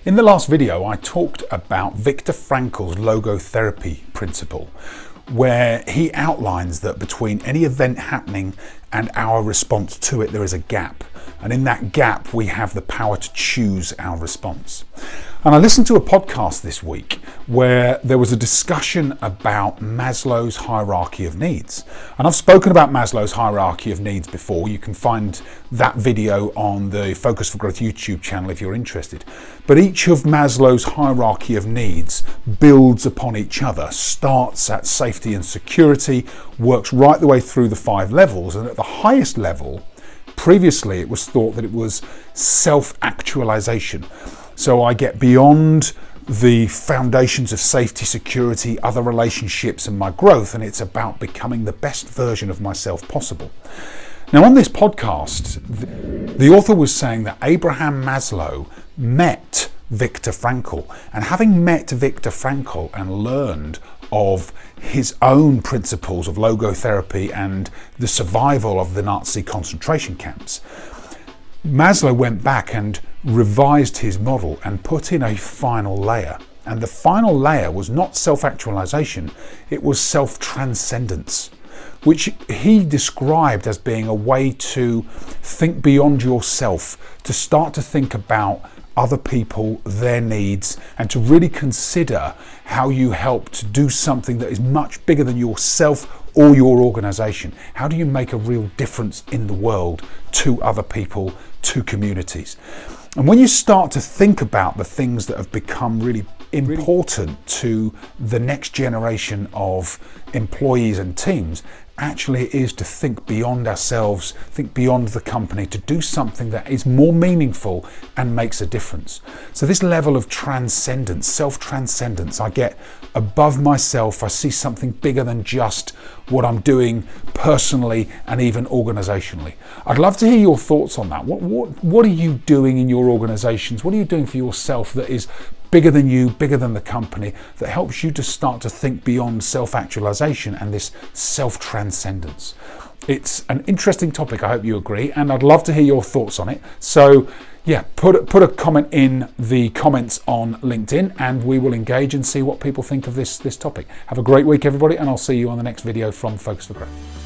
In the last video, I talked about Victor Frankl's logotherapy principle, where he outlines that between any event happening and our response to it, there is a gap. And in that gap, we have the power to choose our response. And I listened to a podcast this week where there was a discussion about Maslow's hierarchy of needs. And I've spoken about Maslow's hierarchy of needs before. You can find that video on the Focus for Growth YouTube channel if you're interested. But each of Maslow's hierarchy of needs builds upon each other, starts at safety and security, works right the way through the 5 levels. And at the highest level, previously it was thought that it was self-actualization. So I get beyond the foundations of safety, security, other relationships and my growth, and it's about becoming the best version of myself possible. Now on this podcast, the author was saying that Abraham Maslow met Victor Frankl, and having met Victor Frankl and learned of his own principles of logotherapy and the survival of the Nazi concentration camps, Maslow went back and revised his model and put in a final layer. And the final layer was not self-actualization, it was self-transcendence, which he described as being a way to think beyond yourself, to start to think about other people, their needs, and to really consider how you help to do something that is much bigger than yourself or your organization. How do you make a real difference in the world to other people, to communities? And when you start to think about the things that have become really important to the next generation of employees and teams, actually it is to think beyond ourselves, think beyond the company, to do something that is more meaningful and makes a difference. So this level of transcendence, self-transcendence, I get above myself, I see something bigger than just what I'm doing personally and even organizationally. I'd love to hear your thoughts on that. What are you doing in your organizations? What are you doing for yourself that is bigger than you, bigger than the company, that helps you to start to think beyond self-actualization and this self-transcendence? It's an interesting topic, I hope you agree, and I'd love to hear your thoughts on it. So yeah, put a comment in the comments on LinkedIn and we will engage and see what people think of this topic. Have a great week, everybody, and I'll see you on the next video from Focus for Growth.